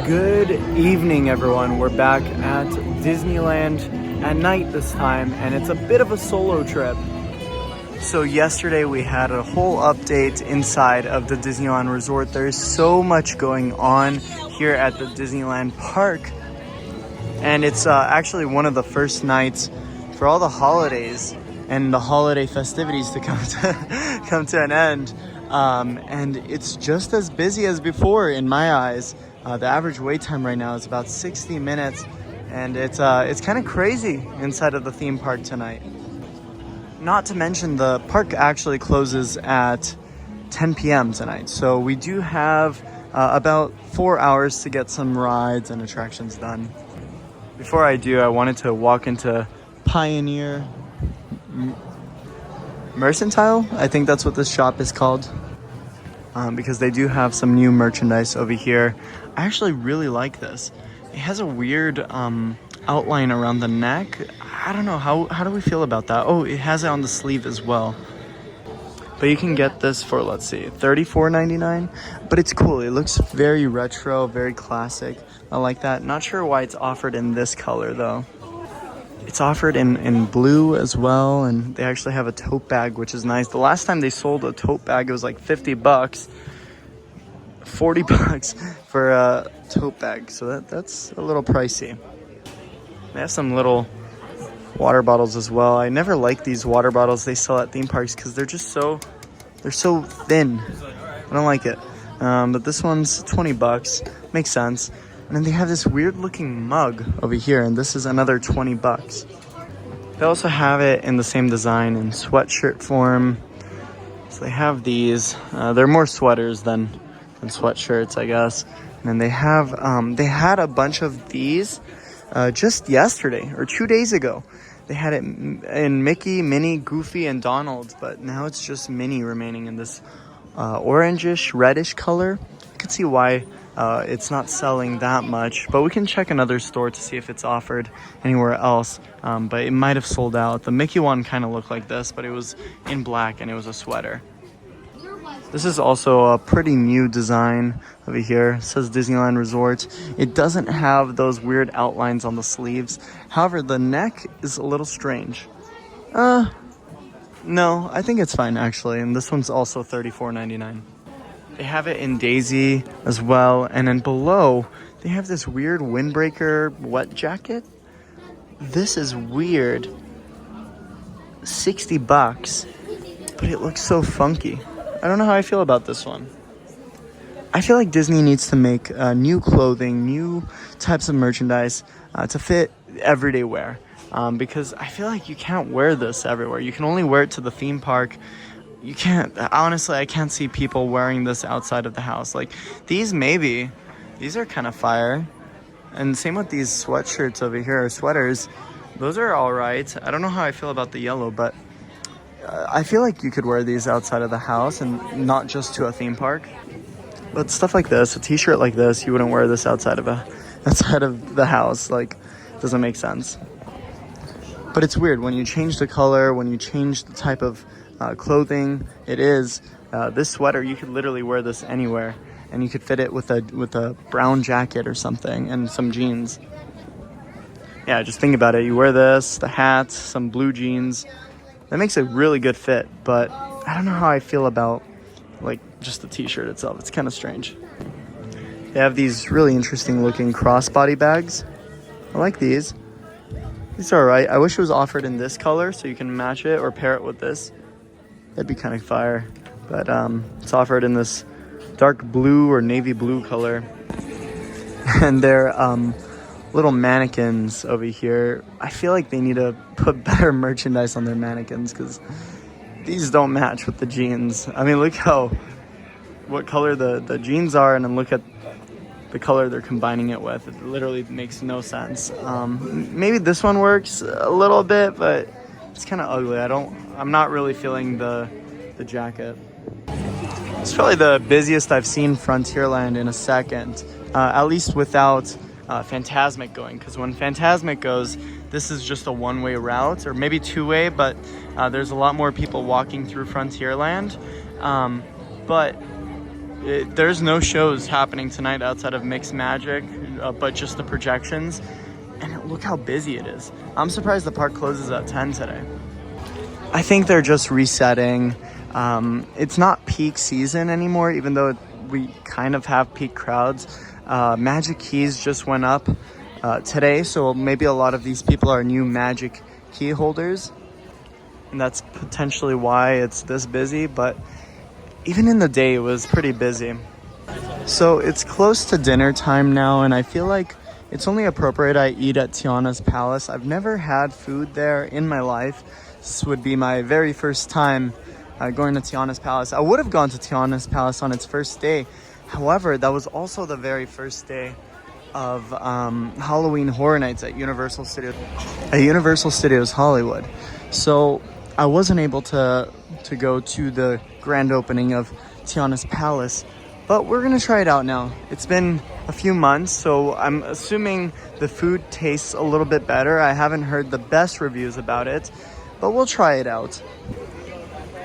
Good evening, everyone. We're back at Disneyland at night this time, and it's a bit of a solo trip. So yesterday we had a whole update inside of the Disneyland Resort. There's so much going on here at the Disneyland Park, and it's actually one of the first nights for all the holidays and the holiday festivities to come to an end. And it's just as busy as before in my eyes. The average wait time right now is about 60 minutes, and it's kind of crazy inside of the theme park tonight. Not to mention the park actually closes at 10 p.m. tonight, so we do have about 4 hours to get some rides and attractions done. Before I do, I wanted to walk into Pioneer Mercantile. I think that's what this shop is called. Because they do have some new merchandise over here. I actually really like this. It has a weird outline around the neck. I don't know, how do we feel about that? Oh, it has it on the sleeve as well. But you can get this for, let's see, $34.99. But it's cool. It looks very retro, very classic. I like that. Not sure why it's offered in this color though. It's offered in blue as well, and they actually have a tote bag, which is nice. The last time they sold a tote bag, it was like 50 bucks, 40 bucks for a tote bag. So that's a little pricey. They have some little water bottles as well. I never like these water bottles they sell at theme parks because they're so thin. I don't like it. But this one's 20 bucks. Makes sense. And then they have this weird looking mug over here, and this is another 20 bucks. They also have it in the same design in sweatshirt form. So they have these. They're more sweaters than sweatshirts, I guess. And then they had a bunch of these just yesterday or 2 days ago. They had it in Mickey, Minnie, Goofy, and Donald, but now it's just Minnie remaining in this orangish, reddish color. I can see why it's not selling that much, but we can check another store to see if it's offered anywhere else. But it might have sold out. The Mickey one kind of looked like this, but it was in black and it was a sweater. This is also a pretty new design over here. It says Disneyland Resort. It doesn't have those weird outlines on the sleeves. However, the neck is a little strange. No, I think it's fine actually. And this one's also $34.99. They have it in Daisy as well, and then below they have this weird windbreaker wet jacket. This is weird. 60 bucks, but it looks so funky. I don't know how I feel about this one. I feel like Disney needs to make new clothing, new types of merchandise to fit everyday wear, because I feel like you can't wear this everywhere. You can only wear it to the theme park. You can't, honestly, I can't see people wearing this outside of the house. Like, these are kind of fire. And same with these sweatshirts over here, or sweaters. Those are all right. I don't know how I feel about the yellow, but I feel like you could wear these outside of the house and not just to a theme park. But stuff like this, a t-shirt like this, you wouldn't wear this outside of the house. Like, it doesn't make sense. But it's weird when you change the color, when you change the type of clothing. It is this sweater, you could literally wear this anywhere, and you could fit it with a brown jacket or something and some jeans. Yeah, just think about it. You wear this, the hat, some blue jeans. That makes a really good fit, but I don't know how I feel about like just the t-shirt itself. It's kind of strange. They have these really interesting looking crossbody bags. I like these. These are alright. I wish it was offered in this color so you can match it or pair it with this. That'd be kind of fire. But it's offered in this dark blue or navy blue color. And they're little mannequins over here. I feel like they need to put better merchandise on their mannequins because these don't match with the jeans. I mean, look what color the jeans are, and then look at the color they're combining it with. It literally makes no sense. Maybe this one works a little bit, but it's kind of ugly. I'm not really feeling the jacket. It's probably the busiest I've seen Frontierland in a second, at least without Fantasmic going, because when Fantasmic goes, this is just a one-way route, or maybe two-way, but there's a lot more people walking through Frontierland. But there's no shows happening tonight outside of Mixed Magic, but just the projections. And look how busy it is. I'm surprised the park closes at 10 today. I think they're just resetting. It's not peak season anymore, even though we kind of have peak crowds. Magic keys just went up today, so maybe a lot of these people are new Magic key holders, and that's potentially why it's this busy. But even in the day, it was pretty busy. So it's close to dinner time now, and I feel like it's only appropriate I eat at Tiana's Palace. I've never had food there in my life. This would be my very first time going to Tiana's Palace. I would have gone to Tiana's Palace on its first day. However, that was also the very first day of Halloween Horror Nights at Universal Studios Hollywood. So I wasn't able to go to the grand opening of Tiana's Palace, but we're gonna try it out now. It's been a few months, so I'm assuming the food tastes a little bit better. I haven't heard the best reviews about it, but we'll try it out.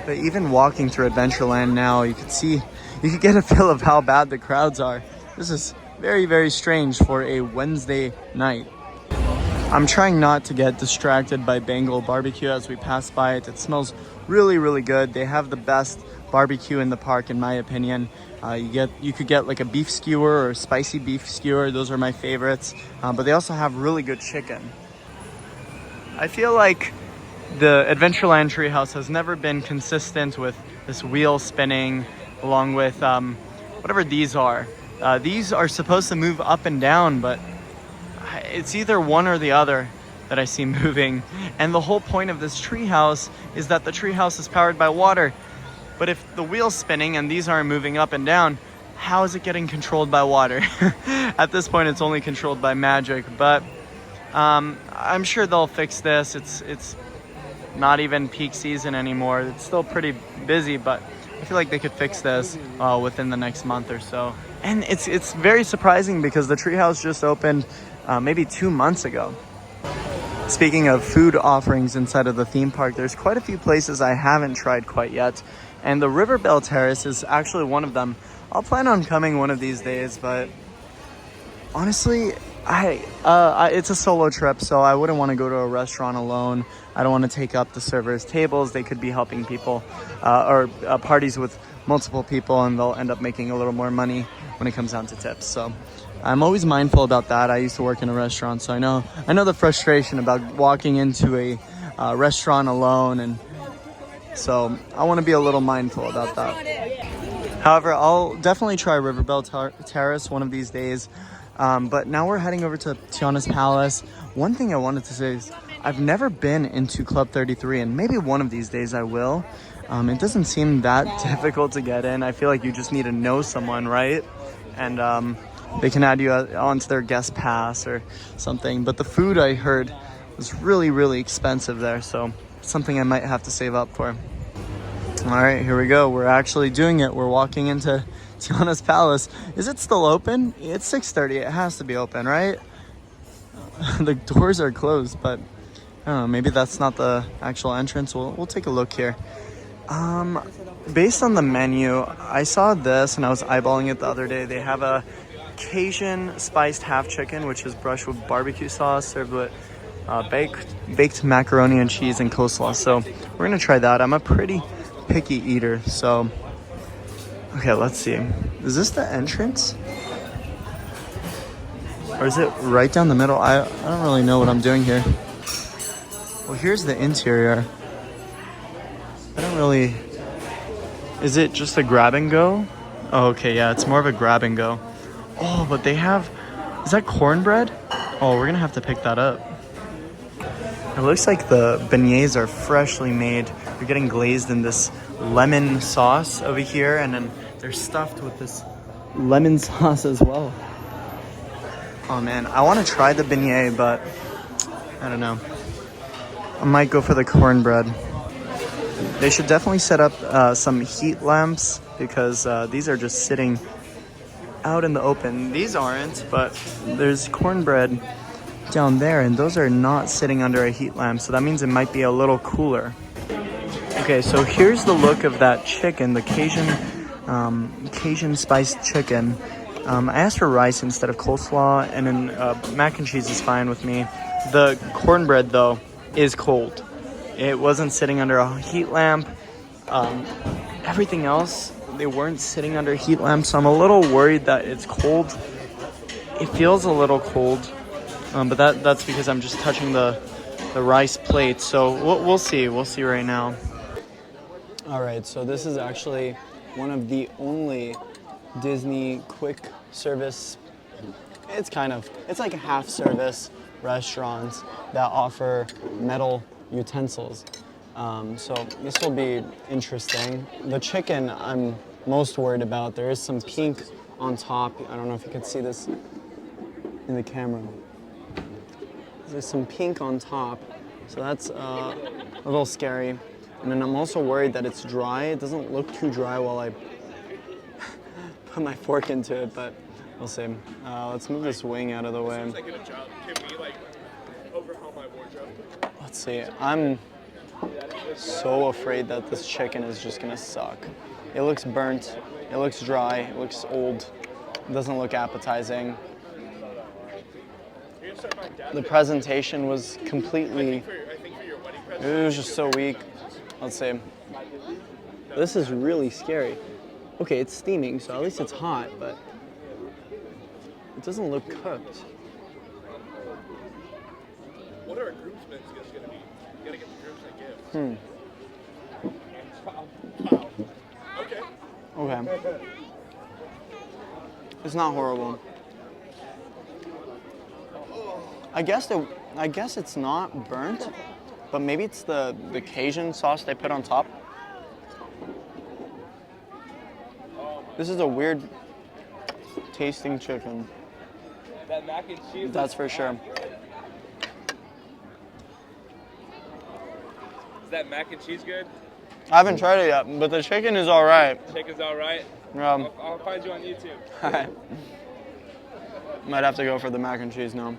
But even walking through Adventureland now, you could get a feel of how bad the crowds are. This is very, very strange for a Wednesday night. I'm trying not to get distracted by Bengal barbecue as we pass by it. It smells really, really good. They have the best barbecue in the park, in my opinion. You could get like a beef skewer or spicy beef skewer. Those are my favorites. But they also have really good chicken. I feel like the Adventureland Treehouse has never been consistent with this wheel spinning, along with whatever these are. These are supposed to move up and down, but it's either one or the other that I see moving. And the whole point of this treehouse is that the treehouse is powered by water. But if the wheel's spinning and these aren't moving up and down, how is it getting controlled by water? At this point, it's only controlled by magic, but I'm sure they'll fix this. It's not even peak season anymore. It's still pretty busy, but I feel like they could fix this within the next month or so. And it's very surprising because the treehouse just opened maybe 2 months ago. Speaking of food offerings inside of the theme park, there's quite a few places I haven't tried quite yet. And the River Belle Terrace is actually one of them. I'll plan on coming one of these days, but honestly, it's a solo trip, so I wouldn't want to go to a restaurant alone. I don't want to take up the servers' tables. They could be helping people or parties with multiple people, and they'll end up making a little more money when it comes down to tips. So I'm always mindful about that. I used to work in a restaurant, so I know the frustration about walking into a restaurant alone, and so I want to be a little mindful about that. However, I'll definitely try River Belle Terrace one of these days. But now we're heading over to Tiana's Palace. One thing I wanted to say is I've never been into Club 33, and maybe one of these days I will. It doesn't seem that difficult to get in. I feel like you just need to know someone, right? And they can add you onto their guest pass or something. But the food, I heard, was really, really expensive there, so something I might have to save up for. All right, here we go. We're actually doing it. We're walking into Tiana's Palace. Is it still open? It's 6:30. It has to be open, right? The doors are closed, but I don't know. Maybe that's not the actual entrance. We'll take a look here. Based on the menu, I saw this and I was eyeballing it the other day. They have a Cajun spiced half chicken, which is brushed with barbecue sauce, served with baked macaroni and cheese and coleslaw. So we're gonna try that. I'm a pretty picky eater, so okay, let's see. Is this the entrance? Or is it right down the middle? I don't really know what I'm doing here. Well, here's the interior. I don't really... Is it just a grab and go? Oh, okay, yeah, it's more of a grab and go. Oh, but they have... Is that cornbread? Oh, we're gonna have to pick that up. It looks like the beignets are freshly made. They're getting glazed in this lemon sauce over here, and then they're stuffed with this lemon sauce as well. Oh man, I want to try the beignet, but I don't know. I might go for the cornbread. They should definitely set up some heat lamps, because these are just sitting out in the open. These aren't, but there's cornbread down there, and those are not sitting under a heat lamp, so that means it might be a little cooler. Okay, so here's the look of that chicken, the Cajun Cajun spiced chicken. I asked for rice instead of coleslaw, and then mac and cheese is fine with me. The cornbread, though, is cold. It wasn't sitting under a heat lamp. Everything else, they weren't sitting under heat lamps, so I'm a little worried that it's cold. It feels a little cold, but that's because I'm just touching the rice plate. So we'll see. We'll see right now. All right, so this is actually one of the only Disney quick service, it's like a half service restaurants that offer metal utensils. So this will be interesting. The chicken I'm most worried about. There is some pink on top. I don't know if you can see this in the camera. There's some pink on top, so that's a little scary. And then I'm also worried that it's dry. It doesn't look too dry while I put my fork into it, but we'll see. Let's move this wing out of the way. Let's see. I'm so afraid that this chicken is just gonna suck. It looks burnt, it looks dry, it looks old, it doesn't look appetizing. The presentation was completely, it was just so weak. Let's see. This is really scary. Okay, it's steaming, so at least it's hot, but it doesn't look cooked. What are our groups gonna be? You gotta get the groups that give. Okay. It's not horrible. I guess it's not burnt, but maybe it's the Cajun sauce they put on top. This is a weird tasting chicken. That mac and cheese. That's for sure. Is that mac and cheese good? I haven't tried it yet, but the chicken is all right. Chicken's all right? Yeah. I'll find you on YouTube. Alright. Might have to go for the mac and cheese now.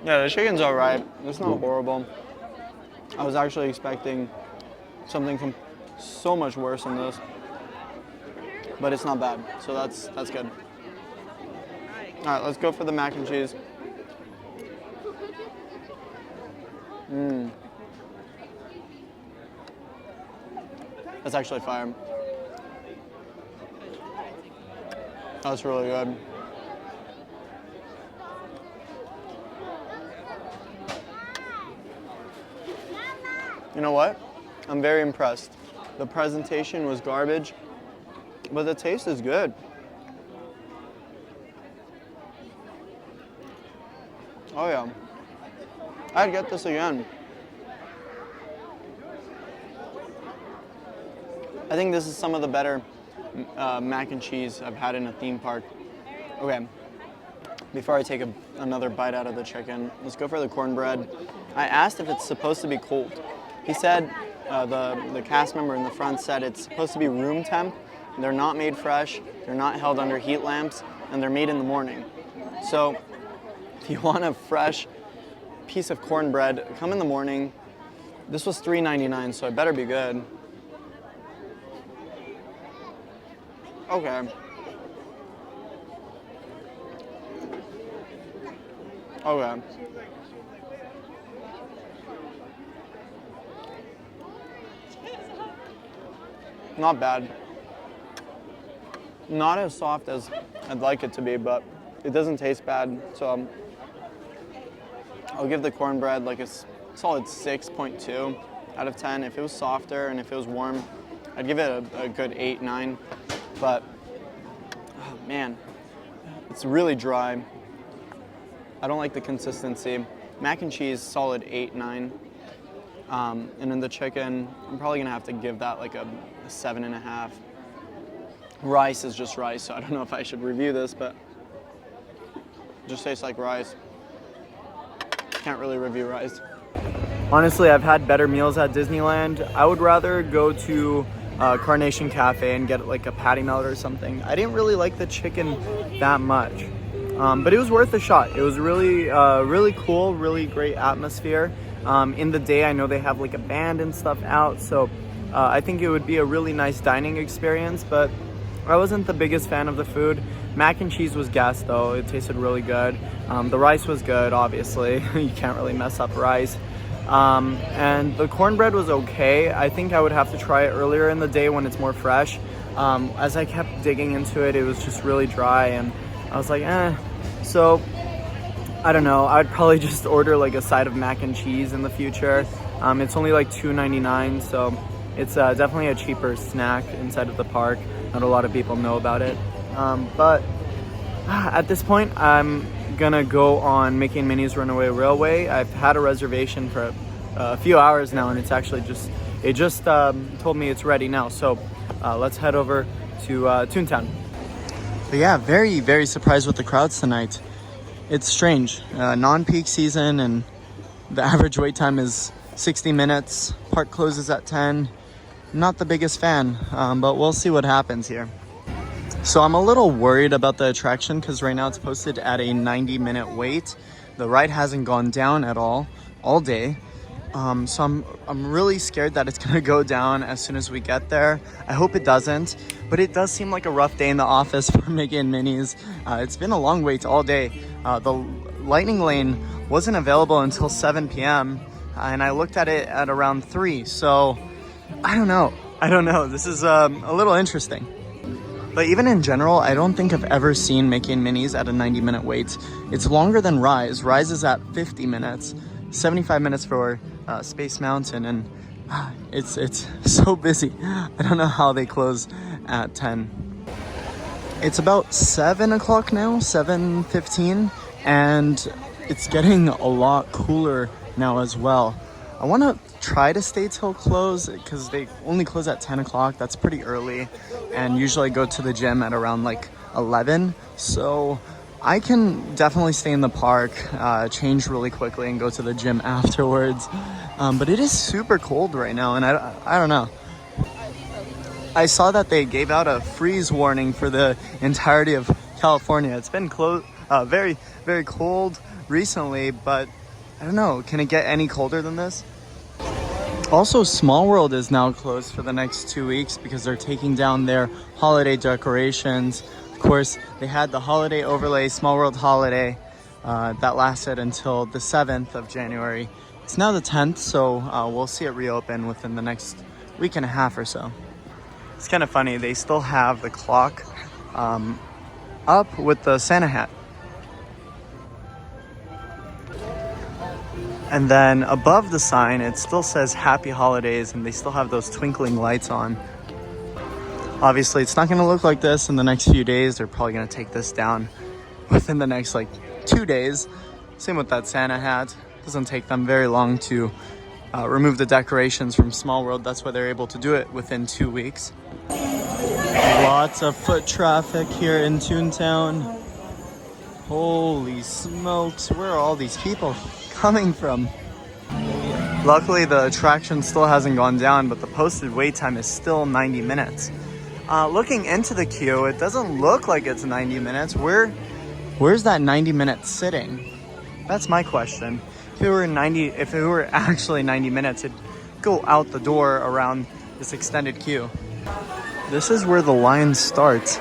Yeah, the chicken's all right. It's not horrible. I was actually expecting something so much worse than this, but it's not bad. So that's good. All right, let's go for the mac and cheese. That's actually fire. That's really good. You know what? I'm very impressed. The presentation was garbage, but the taste is good. Oh yeah. I'd get this again. I think this is some of the better mac and cheese I've had in a theme park. Okay, before I take another bite out of the chicken, let's go for the cornbread. I asked if it's supposed to be cold. He said, the cast member in the front said it's supposed to be room temp. They're not made fresh, they're not held under heat lamps, and they're made in the morning. So if you want a fresh piece of cornbread, come in the morning. This was $3.99, so it better be good. Okay. Okay. Not bad. Not as soft as I'd like it to be, but it doesn't taste bad. So I'll give the cornbread like a solid 6.2 out of 10. If it was softer and if it was warm, I'd give it a good 8, 9. But, oh man, it's really dry. I don't like the consistency. Mac and cheese, solid 8, 9. And then the chicken, I'm probably gonna have to give that like a 7.5. Rice is just rice, so I don't know if I should review this, but it just tastes like rice. Can't really review rice. Honestly, I've had better meals at Disneyland. I would rather go to Carnation Cafe and get like a patty melt or something. I didn't really like the chicken that much, but it was worth a shot. It was really, really cool, really great atmosphere. In the day, I know they have like a band and stuff out, so I think it would be a really nice dining experience, but I wasn't the biggest fan of the food. Mac and cheese was gas though. It tasted really good. The rice was good, obviously. You can't really mess up rice. And the cornbread was okay. I think I would have to try it earlier in the day when it's more fresh. As I kept digging into it, it was just really dry, and I was like, eh. So, I don't know. I'd probably just order like a side of mac and cheese in the future. It's only like $2.99, so it's definitely a cheaper snack inside of the park. Not a lot of people know about it. But at this point, I'm gonna go on Mickey and Minnie's Runaway Railway. I've had a reservation for a few hours now, and it's actually just told me it's ready now. So let's head over to Toontown. But yeah, very, very surprised with the crowds tonight. It's strange. Non-peak season, and the average wait time is 60 minutes. Park closes at 10. Not the biggest fan, but we'll see what happens here. So I'm a little worried about the attraction because right now it's posted at a 90-minute wait. The ride hasn't gone down at all day. So I'm really scared that it's gonna go down as soon as we get there. I hope it doesn't, but it does seem like a rough day in the office for Mickey and Minnie's. It's been a long wait all day. The lightning lane wasn't available until 7 p.m. And I looked at it at around 3. So I don't know. This is a little interesting. But even in general, I don't think I've ever seen Mickey and Minnie's at a 90-minute wait. It's longer than Rise. Rise is at 50 minutes, 75 minutes for Space Mountain, and it's so busy. I don't know how they close at 10. It's about 7 o'clock now, 7:15, and it's getting a lot cooler now as well. I want to try to stay till close because they only close at 10 o'clock. That's pretty early, and usually I go to the gym at around like 11. So I can definitely stay in the park, change really quickly, and go to the gym afterwards. But it is super cold right now, and I don't know. I saw that they gave out a freeze warning for the entirety of California. It's been very, very cold recently, but I don't know. Can it get any colder than this? Also, Small World is now closed for the next 2 weeks because they're taking down their holiday decorations. Of course, they had the holiday overlay, Small World Holiday, that lasted until the 7th of January. It's now the 10th, so we'll see it reopen within the next week and a half or so. It's kind of funny, they still have the clock up with the Santa hat. And then above the sign, it still says Happy Holidays, and they still have those twinkling lights on. Obviously, it's not going to look like this in the next few days. They're probably going to take this down within the next 2 days. Same with that Santa hat. Doesn't take them very long to remove the decorations from Small World. That's why they're able to do it within 2 weeks. Lots of foot traffic here in Toontown. Holy smokes, where are all these people coming from? Luckily, the attraction still hasn't gone down, but the posted wait time is still 90 minutes. Looking into the queue, it doesn't look like it's 90 minutes. Where's that 90 minutes sitting? That's my question. If it were actually 90 minutes, it'd go out the door around this extended queue. This is where the line starts,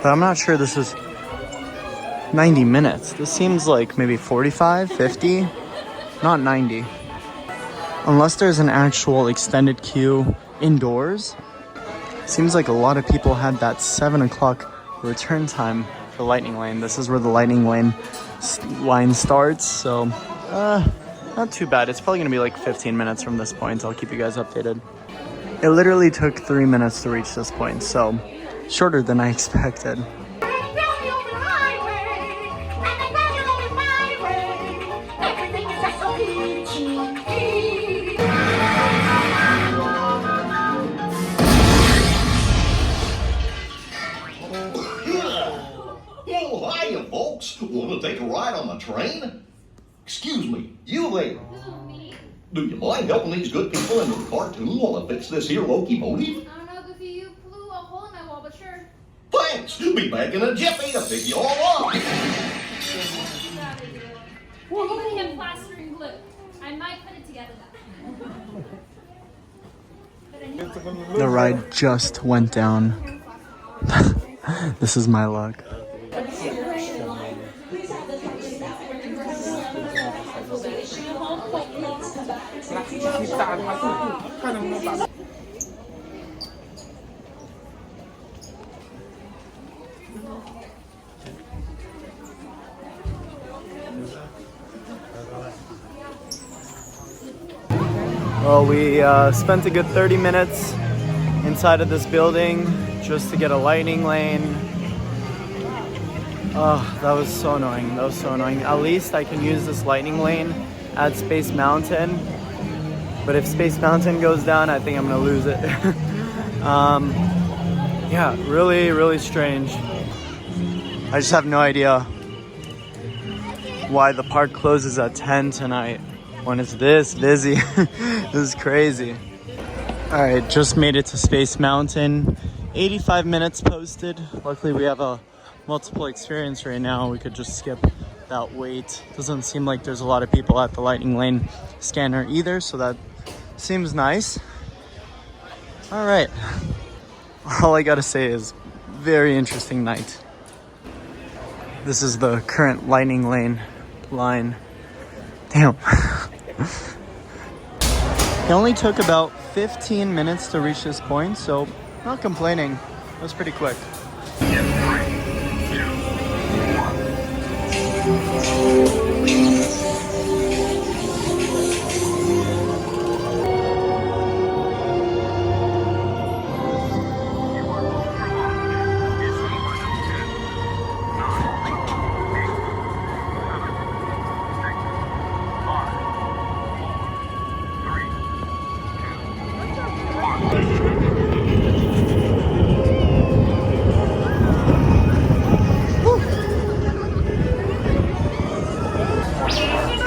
but I'm not sure this is 90 minutes. This seems like maybe 45, 50, not 90. Unless there's an actual extended queue indoors. Seems like a lot of people had that 7 o'clock return time for Lightning Lane. This is where the Lightning Lane line starts, so not too bad. It's probably gonna be like 15 minutes from this point. I'll keep you guys updated. It literally took 3 minutes to reach this point, so shorter than I expected. Want to take a ride on the train? Excuse me, you there? Do you mind helping these good people into the cartoon while I fix this here locomotive? I don't know, Goofy, you blew a hole in my wall, but sure. Thanks! Be back in a jiffy to pick you all up! Anybody have plaster and glue? I might put it together though. The ride just went down. This is my luck. Well, we spent a good 30 minutes inside of this building just to get a lightning lane. Oh, that was so annoying. That was so annoying. At least I can use this lightning lane at Space Mountain. But if Space Mountain goes down, I think I'm gonna lose it. Yeah, really, really strange. I just have no idea why the park closes at 10 tonight when it's this busy. This is crazy. All right, just made it to Space Mountain. 85 minutes posted. Luckily we have a multiple experience right now. We could just skip that wait. Doesn't seem like there's a lot of people at the lightning lane scanner either, so that seems nice. All right, all I gotta say is very interesting night. This is the current lightning lane line. Damn. It only took about 15 minutes to reach this point, so not complaining. It was pretty quick.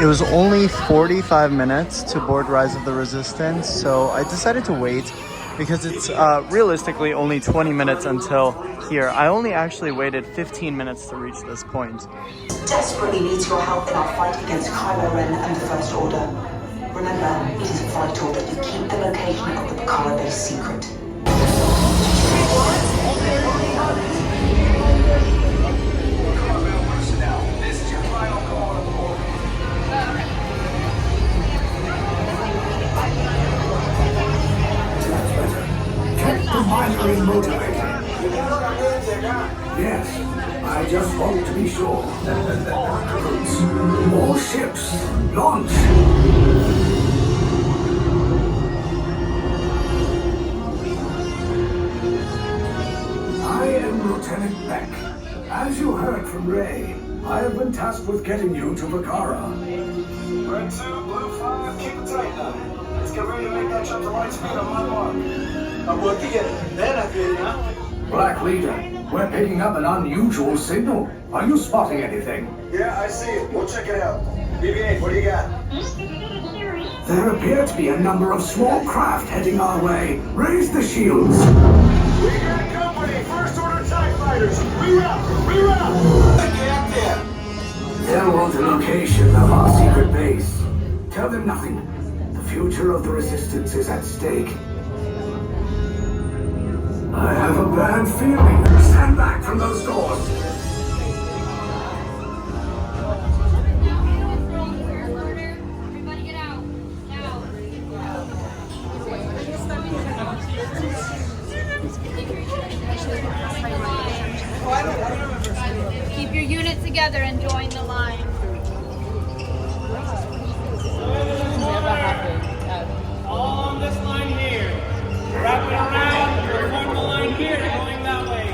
It was only 45 minutes to board Rise of the Resistance, so I decided to wait because it's realistically only 20 minutes until here. I only actually waited 15 minutes to reach this point. Desperately needs your help in our fight against Kylo Ren and the First Order. Remember, it is vital that you keep the location of the Bakara base secret. Yes, I just want to be sure. More ships, launch! I am Lieutenant Beck. As you heard from Rey, I have been tasked with getting you to Bakara. Red 2, Blue 5, keep it tight now. Let's get ready to make that jump to light speed on my mark. Black Leader, we're picking up an unusual signal. Are you spotting anything? Yeah, I see it. We'll check it out. BB-8, what do you got? There appear to be a number of small craft heading our way. Raise the shields. We got company. First Order TIE fighters. Reroute! Reroute! Get there. Tell them the location of our secret base. Tell them nothing. The future of the Resistance is at stake. I have a bad feeling. Stand back from those doors. Everybody get out. Now. Keep your unit together and join the line. All on this line here. Wrap it around. Form the line here, going that way.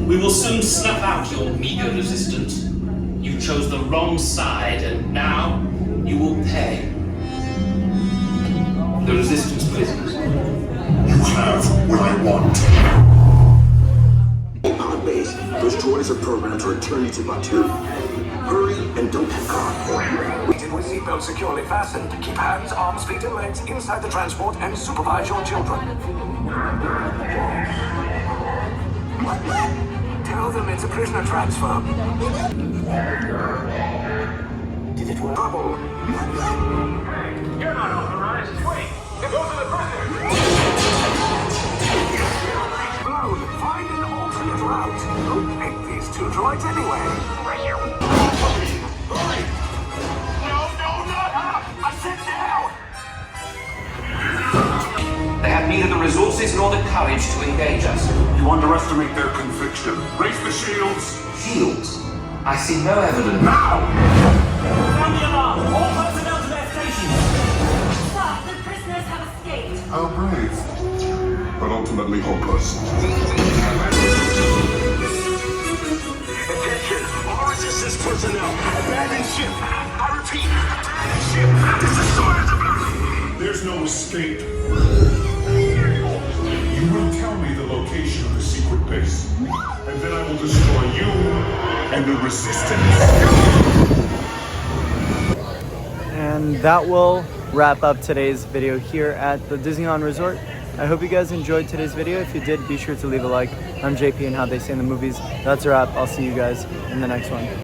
We will soon snuff out your meager resistance. You chose the wrong side, and now you will pay. The resistance prisoners. You have what I want. Our base. Those droids are programmed to return you to Batu. Hurry and don't get caught. Waiting with seatbelt securely fastened. Keep hands, arms, feet, and legs inside the transport and supervise your children. What? Tell them it's a prisoner transfer. Did it work? Trouble. You're not authorized. Wait, those are the prisoners. Blown. Find an alternate route. Who picked these two droids anyway? Hurry! No, not up! I said now! They have neither the resources nor the courage to engage us. You underestimate their conviction. Raise the shields. Shields? I see no evidence. Now! Sound the alarm! All personnel to their stations! Sir, the prisoners have escaped. How brave. But ultimately hopeless. Attention, all resistance personnel. Abandon ship. I repeat, abandon ship. Destroy the block. There's no escape. You will tell me the location of the secret base, and then I will destroy you and the resistance. And that will wrap up today's video here at the Disneyland Resort. I hope you guys enjoyed today's video. If you did, be sure to leave a like. I'm JP and how they say in the movies. That's a wrap. I'll see you guys in the next one.